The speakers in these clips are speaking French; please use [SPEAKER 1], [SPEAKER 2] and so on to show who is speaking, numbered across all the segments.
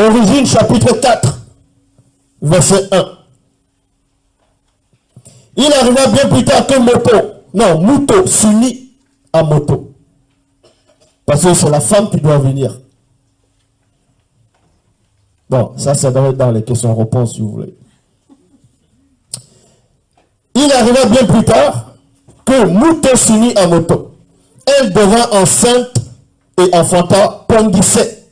[SPEAKER 1] Origine chapitre 4, verset 1. Il arriva bien plus tard que Mouto s'unit à Moto. Parce que c'est la femme qui doit venir. Bon, ça doit être dans les questions-réponses si vous voulez. Il arriva bien plus tard que Mouto s'unit à Moto. Elle devint enceinte et enfanta Pondicet,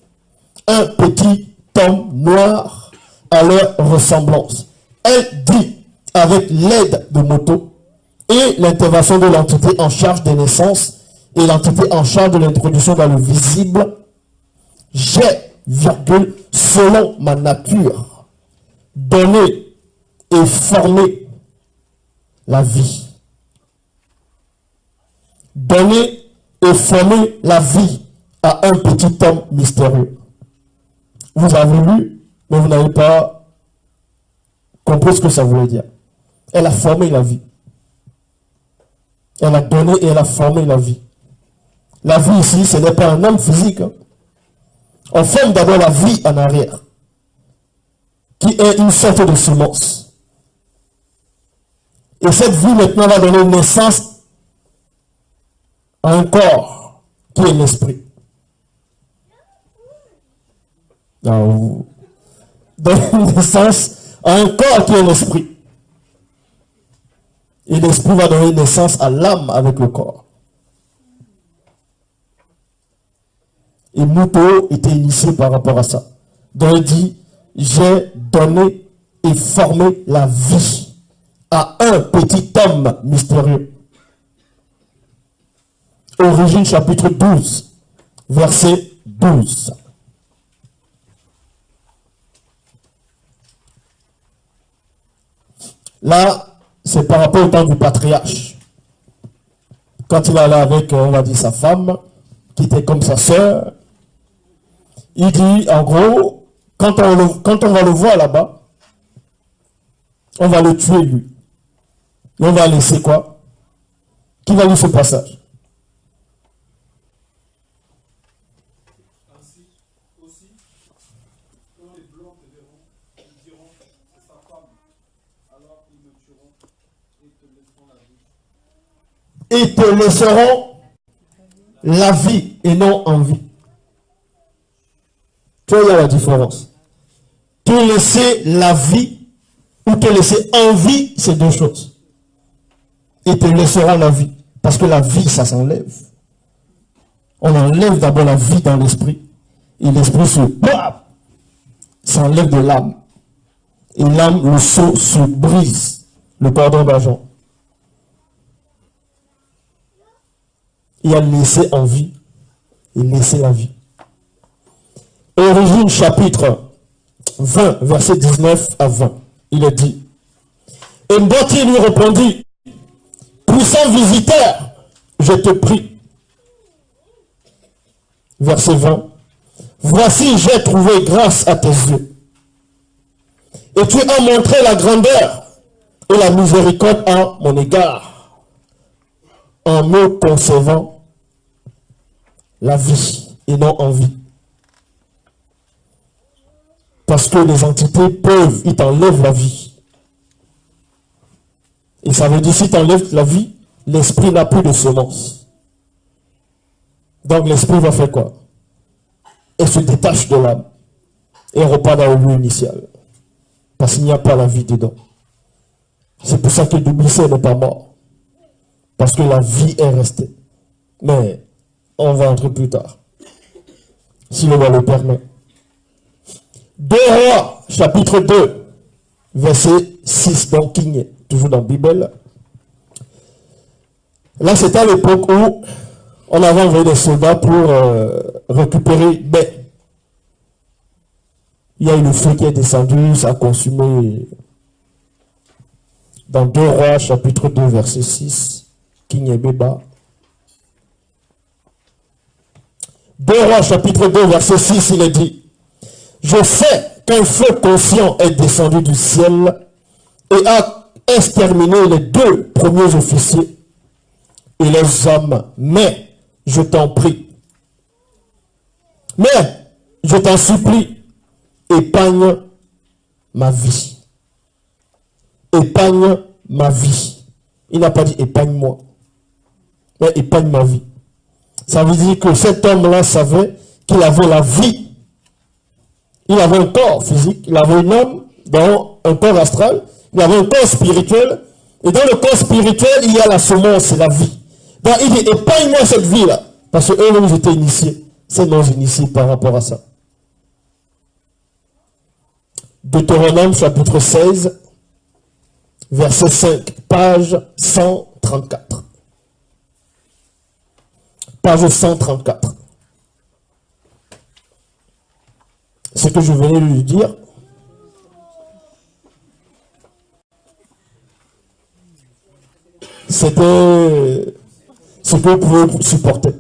[SPEAKER 1] un petit homme noir à leur ressemblance. Elle dit, avec l'aide de Moto et l'intervention de l'entité en charge des naissances et l'entité en charge de l'introduction dans le visible, j'ai, selon ma nature, donné et formé la vie. Donner et former la vie à un petit homme mystérieux. Vous avez lu, mais vous n'avez pas compris ce que ça voulait dire. Elle a formé la vie. Elle a donné et elle a formé la vie. La vie ici, ce n'est pas un homme physique. Hein. On forme d'abord la vie en arrière, qui est une sorte de semence. Et cette vie maintenant va donner naissance à un corps qui est l'esprit. Donne naissance à un corps qui est l'esprit. Et l'esprit va donner naissance à l'âme avec le corps. Et Mouto était initié par rapport à ça. Donc il dit, j'ai donné et formé la vie à un petit homme mystérieux. Origine chapitre 12, verset 12. Là, c'est par rapport au temps du patriarche. Quand il allait avec, on va dire, sa femme, qui était comme sa sœur, il dit, en gros, quand on va le voir là-bas, on va le tuer lui. Et on va laisser quoi? Qui va lire ce passage?
[SPEAKER 2] Ainsi aussi, quand les blancs te verront, ils diront, c'est sa femme. Alors ils me tueront et te laisseront la vie.
[SPEAKER 1] Et te laisseront la vie et non en vie. Tu vois, il y a la différence. Te laisser la vie ou te laisser en vie, c'est deux choses. Et te laisseront la vie. Parce que la vie, ça s'enlève. On enlève d'abord la vie dans l'esprit. Et l'esprit s'enlève de l'âme. Et l'âme, le sceau se brise. Le cordon d'argent. Il y a laissé en vie et laisser la vie. Origine chapitre 20, verset 19 à 20. Il est dit, et Mboti lui répondit, puissant visiteur, je te prie. Verset 20. Voici, j'ai trouvé grâce à tes yeux. Et tu as montré la grandeur et la miséricorde à mon égard, en me concevant la vie et non en vie. Parce que les entités peuvent, ils t'enlèvent la vie. Et ça veut dire, si tu enlèves la vie, l'esprit n'a plus de semence. Donc l'esprit va faire quoi? Elle se détache de l'âme. Et repart dans le lieu initial. Parce qu'il n'y a pas la vie dedans. C'est pour ça que Doublissé n'est pas mort. Parce que la vie est restée. Mais on va entrer plus tard. Si le roi le permet. 2 Rois, chapitre 2, verset 6, donc King, toujours dans la Bible. Là, c'était à l'époque où on avait envoyé des soldats pour récupérer Bé. Il y a eu le feu qui est descendu, ça a consumé. Dans 2 Rois, chapitre 2, verset 6, King et Béba. 2 Rois, chapitre 2, verset 6, il est dit, je sais qu'un feu conscient est descendu du ciel et a exterminé les 2 premiers officiers et les hommes. Mais, je t'en prie, mais, je t'en supplie, épargne ma vie. Épargne ma vie. Il n'a pas dit épargne-moi, mais épargne ma vie. Ça veut dire que cet homme-là savait qu'il avait la vie. Il avait un corps physique, il avait une âme, dans un corps astral, il avait un corps spirituel, et dans le corps spirituel, il y a la semence, c'est la vie. Donc il dit, épargne-moi cette vie-là, parce que eux, ils étaient initiés, c'est non initiés par rapport à ça. Deutéronome chapitre 16, verset 5, page 134. Page 134. Ce que je venais de lui dire, c'était ce que vous pouvez supporter.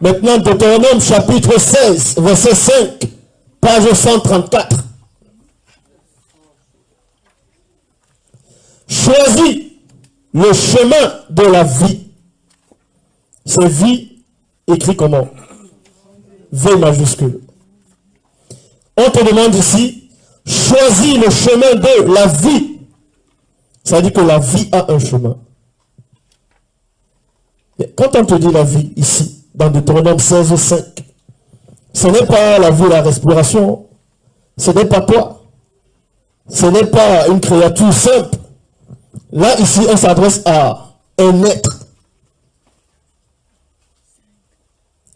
[SPEAKER 1] Maintenant, Deutéronome chapitre 16, verset 5, page 134. Choisis le chemin de la vie. C'est vie écrit comment? V majuscule. On te demande ici, choisis le chemin de la vie. Ça veut dire que la vie a un chemin. Et quand on te dit la vie ici, dans Deutéronome 16, 5, ce n'est pas la vie, la respiration. Ce n'est pas toi. Ce n'est pas une créature simple. Là, ici, on s'adresse à un être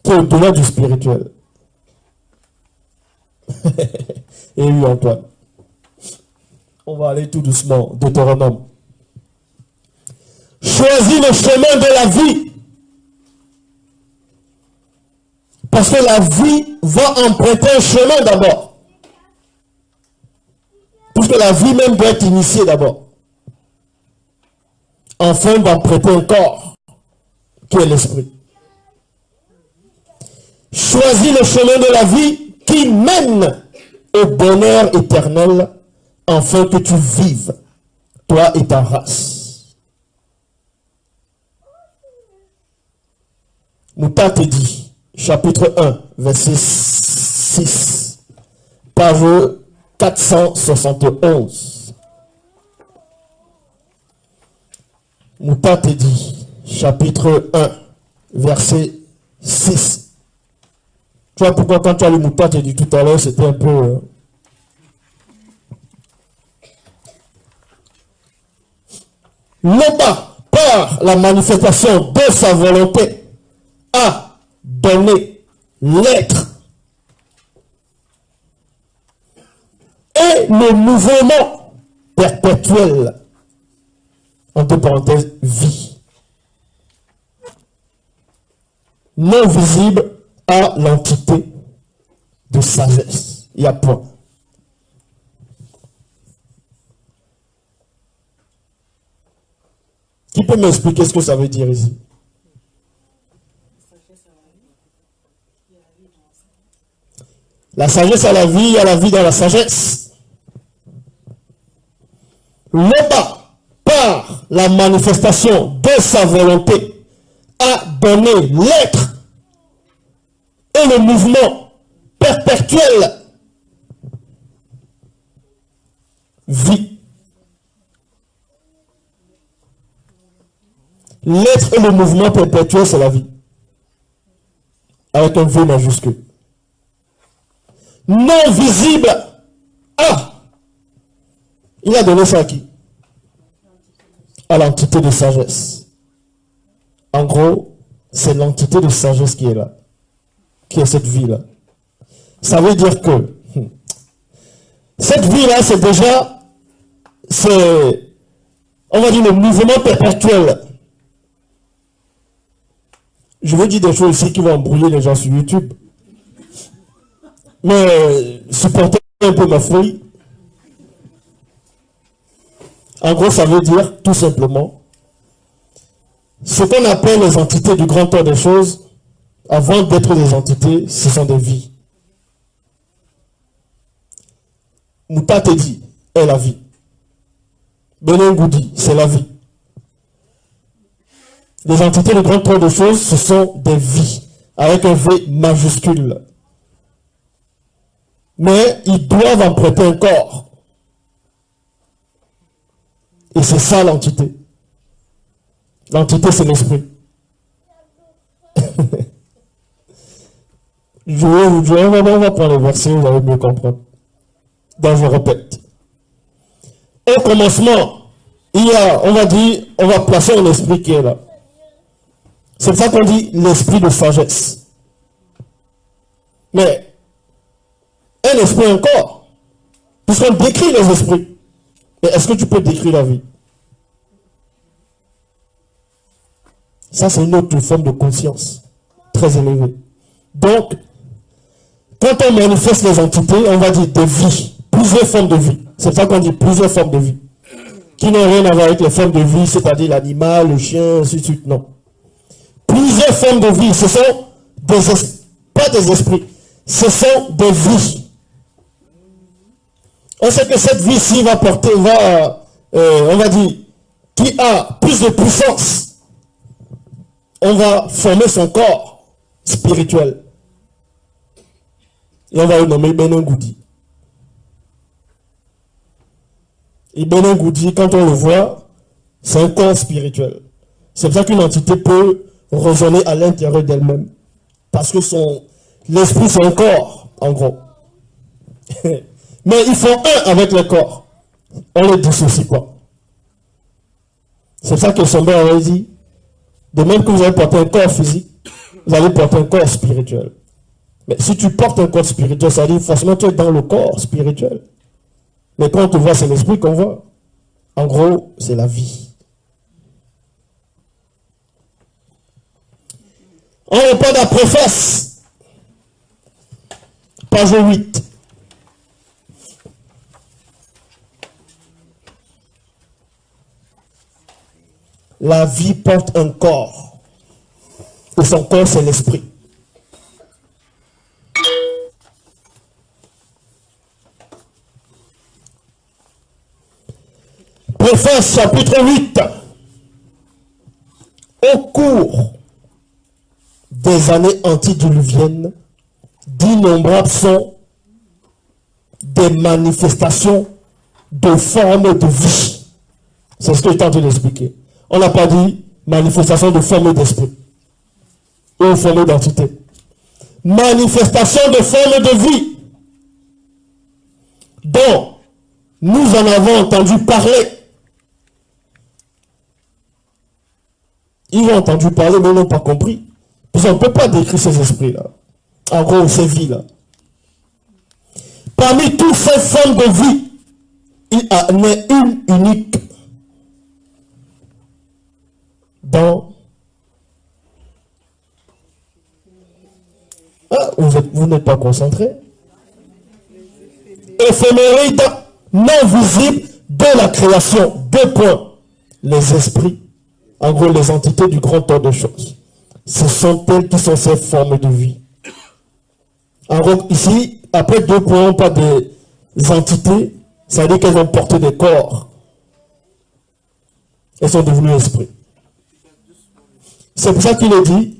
[SPEAKER 1] qui est au-delà du spirituel. Et oui, Antoine. On va aller tout doucement. Deutéronome. Choisis le chemin de la vie. Parce que la vie va emprunter un chemin d'abord. Puisque la vie même doit être initiée d'abord. Enfin d'emprunter un corps, qui est l'esprit. Choisis le chemin de la vie qui mène au bonheur éternel, afin que tu vives, toi et ta race. Mouta te dit, chapitre 1, verset 6, page 471. Mouta te dit, chapitre 1, verset 6. Tu vois pourquoi quand tu as lu Mouta te dit tout à l'heure, c'était un peu... L'Oba, par la manifestation de sa volonté, a donné l'être et le mouvement perpétuel, entre parenthèses, vie, non visible à l'entité de sagesse. Il y a point. Qui peut m'expliquer ce que ça veut dire ici? La sagesse à la vie, il y a la vie dans la sagesse. L'Oba, par la manifestation de sa volonté, a donné l'être et le mouvement perpétuel. Vie. L'être et le mouvement perpétuel, c'est la vie. Avec un V majuscule. Non visible. Ah! Il a donné ça à qui? À l'entité de sagesse. En gros, c'est l'entité de sagesse qui est là. Qui est cette vie-là. Ça veut dire que cette vie-là, c'est déjà, on va dire, le mouvement perpétuel. Je veux dire des choses ici qui vont embrouiller les gens sur YouTube. Mais supportez un peu ma folie. En gros, ça veut dire, tout simplement, ce qu'on appelle les entités du grand ordre des choses, avant d'être des entités, ce sont des vies. Mouta te dit, est la vie. Benengoudi, c'est la vie. Les entités du grand ordre des choses, ce sont des vies, avec un V majuscule. Mais ils doivent en prêter un corps. Et c'est ça l'entité. L'entité, c'est l'esprit. On va prendre les versets, vous allez mieux comprendre. Donc je répète. Au commencement, il y a, on va dire, on va placer un esprit qui est là. C'est ça qu'on dit l'esprit de sagesse. Mais un esprit encore. Puisqu'on décrit les esprits. Mais est-ce que tu peux décrire la vie? Ça, c'est une autre forme de conscience très élevée. Donc, quand on manifeste les entités, on va dire des vies, plusieurs formes de vie. C'est ça qu'on dit plusieurs formes de vie. Qui n'ont rien à voir avec les formes de vie, c'est-à-dire l'animal, le chien, ainsi de suite. Non. Plusieurs formes de vie, ce sont pas des esprits, ce sont des vies. On sait que cette vie-ci va porter, on va dire, qui a plus de puissance. On va former son corps spirituel. Et on va le nommer Benin Goudi. Et Benin Goudi, quand on le voit, c'est un corps spirituel. C'est pour ça qu'une entité peut résonner à l'intérieur d'elle-même. Parce que l'esprit, c'est un corps, en gros. Mais ils font un avec le corps. On les dissocie pas. C'est ça que son père avait dit. De même que vous allez porter un corps physique, vous allez porter un corps spirituel. Mais si tu portes un corps spirituel, ça veut dire forcément tu es dans le corps spirituel. Mais quand on te voit, c'est l'esprit qu'on voit. En gros, c'est la vie. On répond à la préface. Page 8. La vie porte un corps. Et son corps, c'est l'esprit. Préface, chapitre 8. Au cours des années antidiluviennes, d'innombrables sont des manifestations de formes de vie. C'est ce que je suis en train d'expliquer. On n'a pas dit manifestation de forme d'esprit ou forme d'entité. Manifestation de forme de vie dont nous en avons entendu parler. Ils ont entendu parler, mais ils n'ont pas compris. Parce qu'on ne peut pas décrire ces esprits-là. En gros, ces vies-là. Parmi toutes ces formes de vie, il en est une unique. Dans... Ah, vous n'êtes pas concentré. Éphéméride non visible de la création. 2 points. Les esprits, en gros les entités du grand ordre de choses. Ce sont elles qui sont ces formes de vie. En gros, ici, après 2 points, pas des entités, ça veut dire qu'elles ont porté des corps. Elles sont devenues esprits. C'est pour ça qu'il est dit,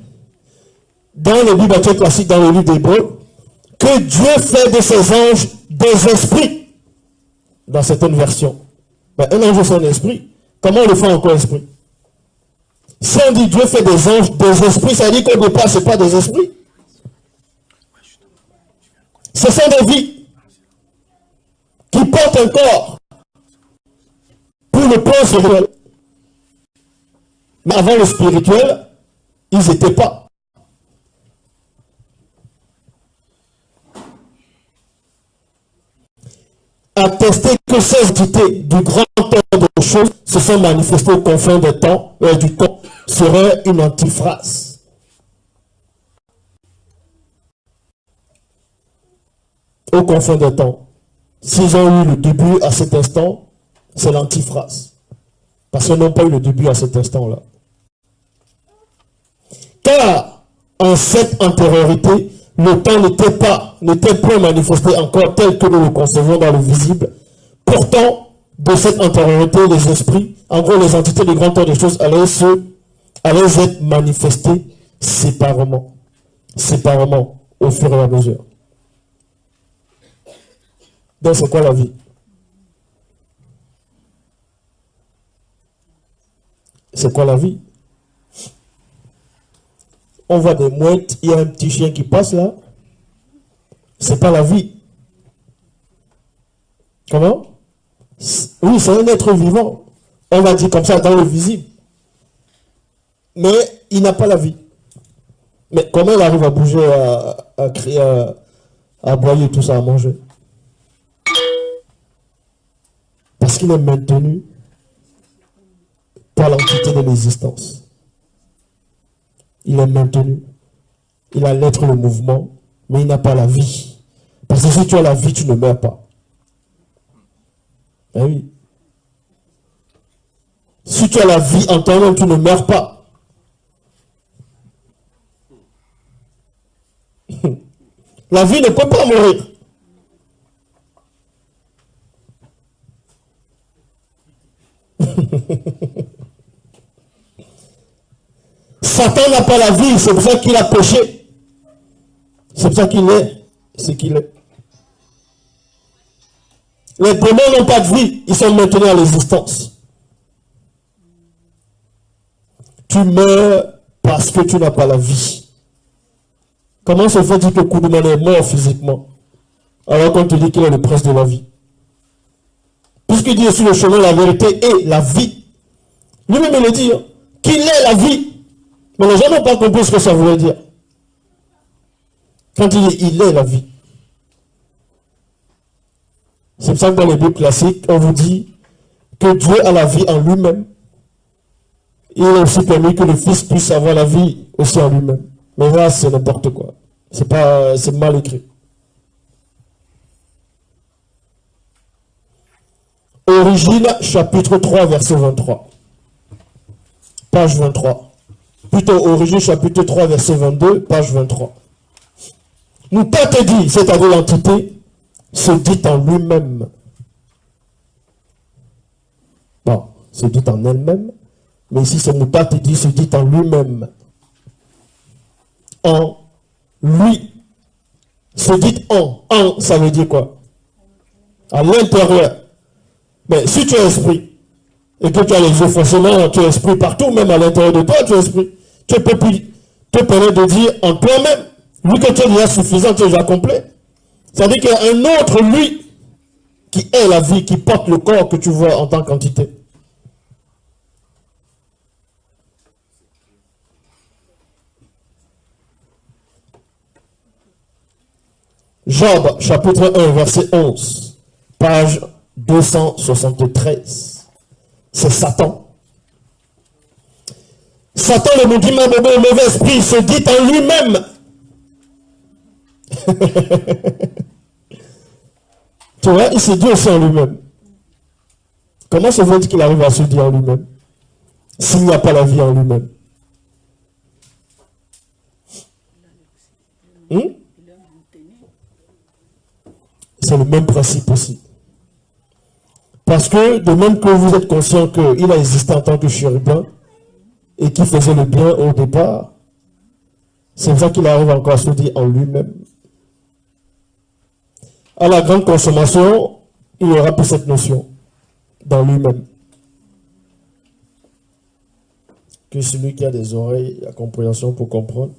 [SPEAKER 1] dans le Bible classique, dans le livre d'Hébreux, que Dieu fait de ses anges des esprits. Dans certaines versions. Mais un ange, c'est un esprit. Comment on le fait encore esprit? Si on dit Dieu fait des anges des esprits, ça veut dire qu'au départ, ce n'est pas des esprits. Ce sont des vies qui portent un corps pour le plan spirituel. Mais avant le spirituel, ils n'étaient pas. Attester que ces entités du grand ordre de choses se sont manifestées aux confins du temps serait une antiphrase. Aux confins des temps. S'ils ont eu le début à cet instant, c'est l'antiphrase. Parce qu'ils n'ont pas eu le début à cet instant-là. Car en cette antériorité, le temps n'était pas manifesté encore tel que nous le concevons dans le visible. Pourtant, de cette antériorité, les esprits, en gros les entités du grand ordre des choses, allaient être manifestées séparément, au fur et à mesure. Donc c'est quoi la vie? C'est quoi la vie? On voit des mouettes, il y a un petit chien qui passe là. C'est pas la vie. Comment? Oui, c'est un être vivant. On va dire comme ça dans le visible. Mais il n'a pas la vie. Mais comment il arrive à bouger, à crier, à aboyer, tout ça, à manger? Parce qu'il est maintenu par l'entité de l'existence. Il est maintenu. Il a l'être, le mouvement, mais il n'a pas la vie. Parce que si tu as la vie, tu ne meurs pas. Ben oui. Si tu as la vie en toi-même, tu ne meurs pas. La vie ne peut pas mourir. Satan n'a pas la vie, c'est pour ça qu'il a péché. C'est pour ça qu'il est ce qu'il est. Les démons n'ont pas de vie, ils sont maintenus à l'existence. Tu meurs parce que tu n'as pas la vie. Comment se fait-il que Koudoumane est mort physiquement alors qu'on te dit qu'il est le prince de la vie? Puisqu'il dit sur le chemin la vérité et la vie. Lui-même il le dit, hein, qu'il est la vie. Mais les gens n'ont pas compris ce que ça voulait dire. Quand il dit il est la vie. C'est pour ça que dans les Bibles classiques, on vous dit que Dieu a la vie en lui-même. Il a aussi permis que le Fils puisse avoir la vie aussi en lui-même. Mais là, c'est n'importe quoi. C'est mal écrit. Origine, chapitre 3, verset 23. Page 23. Plutôt, Origine, chapitre 3, verset 22, page 23. Nous pas te dit, c'est-à-dire l'entité, se dit en lui-même. Bon, se dit en elle-même, mais ici c'est Mouta te dit, se dit en lui-même. En lui. Se dit en. En, ça veut dire quoi? À l'intérieur. Mais si tu es esprit, et que tu as les yeux, forcément, tu es esprit partout, même à l'intérieur de toi, tu es esprit. Tu peux plus te permettre de dire en toi-même, vu que tu es déjà suffisant, tu es déjà complet. C'est-à-dire qu'il y a un autre lui qui est la vie, qui porte le corps que tu vois en tant qu'entité. Job, chapitre 1, verset 11, page 273. C'est Satan. Satan, le mauvais esprit, se dit en lui-même. Tu vois, il se dit aussi en lui-même. Comment se fait-il qu'il arrive à se dire en lui-même s'il n'y a pas la vie en lui-même? C'est le même principe aussi. Parce que de même que vous êtes conscient qu'il a existé en tant que chérubin et qu'il faisait le bien au départ, c'est pour ça qu'il arrive encore à se dire en lui-même. À la grande consommation, il y aura plus cette notion dans lui-même. Que celui qui a des oreilles, la compréhension pour comprendre.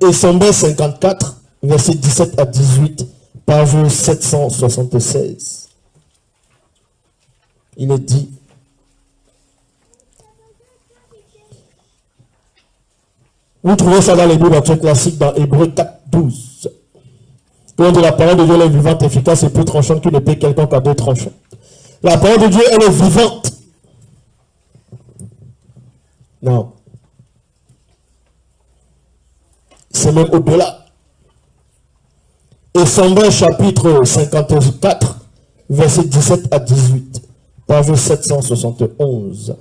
[SPEAKER 1] Et Sombé 54, verset 17 à 18, page 776. Il est dit, vous trouvez ça dans les Bibles classiques dans Hébreux 4, 12. Quand de la parole de Dieu elle est vivante, efficace et plus tranchante qu'une épée quelconque à deux tranchants. La parole de Dieu, elle est vivante. Non. C'est même au-delà. Et Sombé chapitre 54, verset 17 à 18, page 771.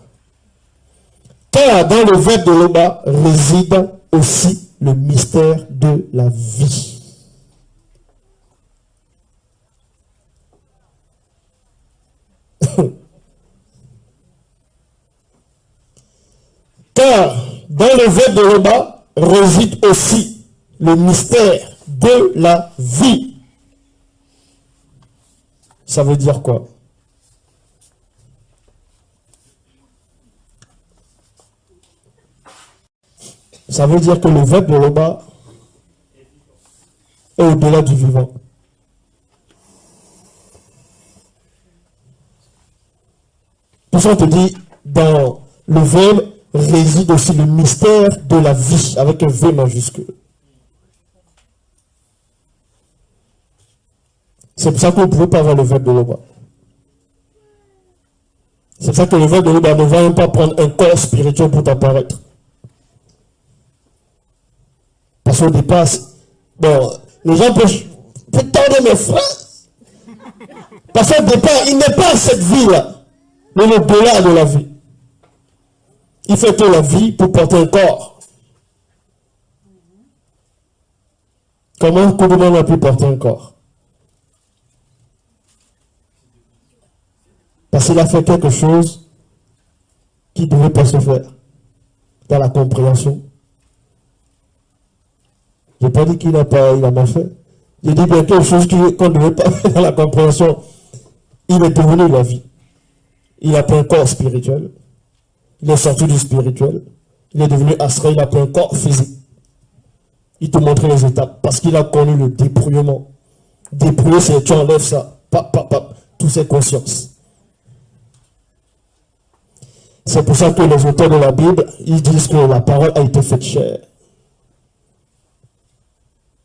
[SPEAKER 1] Car dans le verbe de l'Oba réside aussi le mystère de la vie. Car dans le verbe de l'Oba réside aussi le mystère de la vie. Ça veut dire quoi? Ça veut dire que le verbe de Loba est au-delà du vivant. Pour ça, on te dit, dans le verbe réside aussi le mystère de la vie, avec un V majuscule. C'est pour ça qu'on ne pouvait pas avoir le verbe de Loba. C'est pour ça que le verbe de Loba ne va même pas prendre un corps spirituel pour t'apparaître. Parce qu'au départ, bon, les gens peuvent tendre mes phrases. Parce qu'au départ, il n'est pas cette vie-là, mais au-delà de la vie. Il fait que la vie pour porter un corps. Comment on a pu porter un corps? Parce qu'il a fait quelque chose qui ne devait pas se faire dans la compréhension. Je n'ai pas dit qu'il a mal fait. J'ai dit bien quelque chose qu'on ne devait pas faire dans la compréhension. Il est devenu la vie. Il a pris un corps spirituel. Il est sorti du spirituel. Il est devenu astral. Il a pris un corps physique. Il te montre les étapes. Parce qu'il a connu le dépouillement. Dépouiller, c'est tu enlèves ça. Toutes ces consciences. C'est pour ça que les auteurs de la Bible, ils disent que la parole a été faite chair.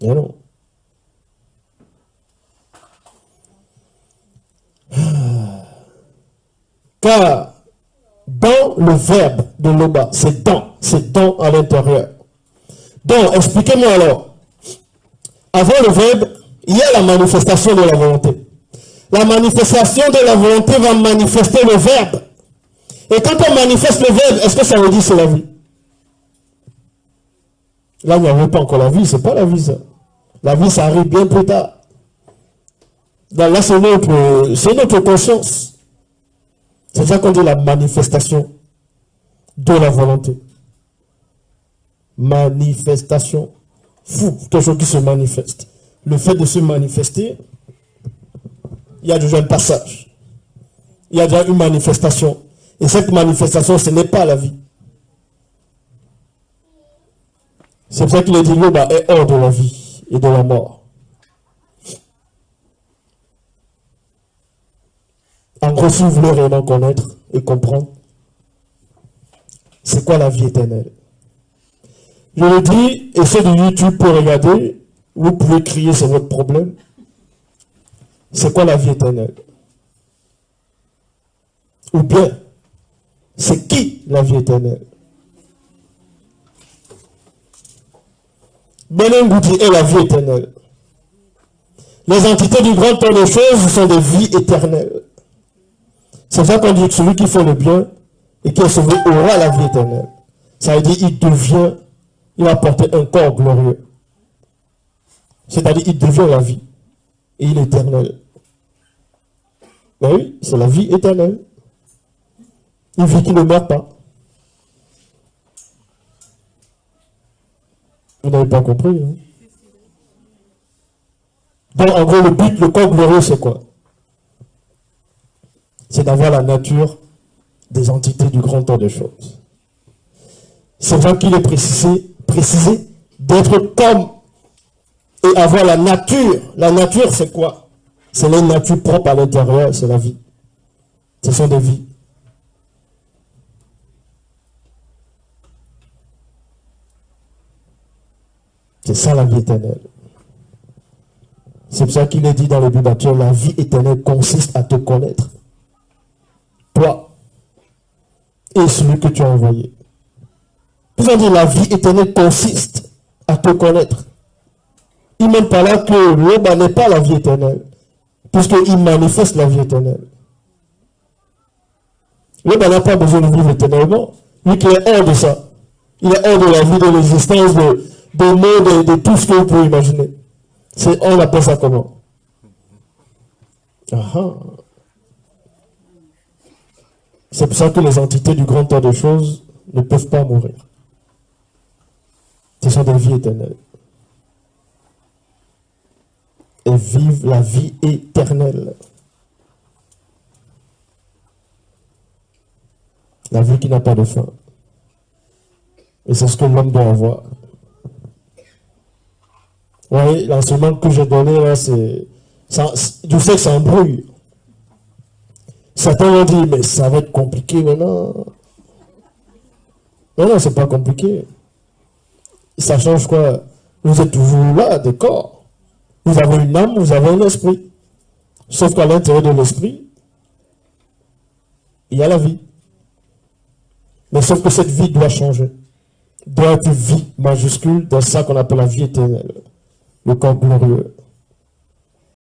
[SPEAKER 1] Mais non. Car dans le verbe de Loba, c'est dans à l'intérieur. Donc, expliquez-moi alors. Avant le verbe, il y a la manifestation de la volonté. La manifestation de la volonté va manifester le verbe. Et quand on manifeste le verbe, est-ce que ça veut dire c'est la vie? Là, il n'y avait pas encore la vie, c'est pas la vie ça. La vie, ça arrive bien plus tard. Là, c'est notre conscience. C'est ça qu'on dit la manifestation de la volonté. Manifestation. Fou, quelque chose qui se manifeste. Le fait de se manifester, il y a déjà un passage. Il y a déjà une manifestation. Et cette manifestation, ce n'est pas la vie. C'est pour ça qu'il est dit Loba est hors de la vie et de la mort. En gros, si vous voulez réellement connaître et comprendre, c'est quoi la vie éternelle? Je le dis, et ceux de YouTube pour regarder, vous pouvez crier, c'est votre problème. C'est quoi la vie éternelle? Ou bien, c'est qui la vie éternelle? Benin Goudi est la vie éternelle. Les entités du grand temps des choses sont des vies éternelles. C'est ça qu'on dit que celui qui fait le bien et qui est sauvé aura la vie éternelle. Ça veut dire il va porter un corps glorieux. C'est-à-dire il devient la vie. Et il est éternel. Ben oui, c'est la vie éternelle. Une vie qui ne meurt pas. Vous n'avez pas compris. Hein? Donc en gros, le but, le corps glorieux, c'est quoi? C'est d'avoir la nature des entités du grand temps des choses. C'est vrai qu'il est précisé d'être comme et avoir la nature. La nature, c'est quoi? C'est les natures propres à l'intérieur, c'est la vie. Ce sont des vies. C'est ça la vie éternelle. C'est pour ça qu'il est dit dans le Bible, la vie éternelle consiste à te connaître. Toi et celui que tu as envoyé. Vous avez dit la vie éternelle consiste à te connaître. Il même pas là que l'homme n'est pas la vie éternelle, puisqu'il manifeste la vie éternelle. L'homme n'a pas besoin de vivre éternellement, lui qui est hors de ça. Il est hors de la vie, de l'existence, de monde, de tout ce que vous pouvez imaginer. On appelle ça comment? C'est pour ça que les entités du grand temps des choses ne peuvent pas mourir. Ce sont des vies éternelles. Et vivent la vie éternelle. La vie qui n'a pas de fin. Et c'est ce que l'homme doit avoir. Oui, l'enseignement que j'ai donné là, c'est... Je sais que ça embrouille. Certains vont dire, mais ça va être compliqué maintenant. Non, c'est pas compliqué. Ça change quoi? Vous êtes toujours là, des corps. Vous avez une âme, vous avez un esprit. Sauf qu'à l'intérieur de l'esprit, il y a la vie. Mais sauf que cette vie doit changer. Doit être vie majuscule dans ça qu'on appelle la vie éternelle. Le corps glorieux.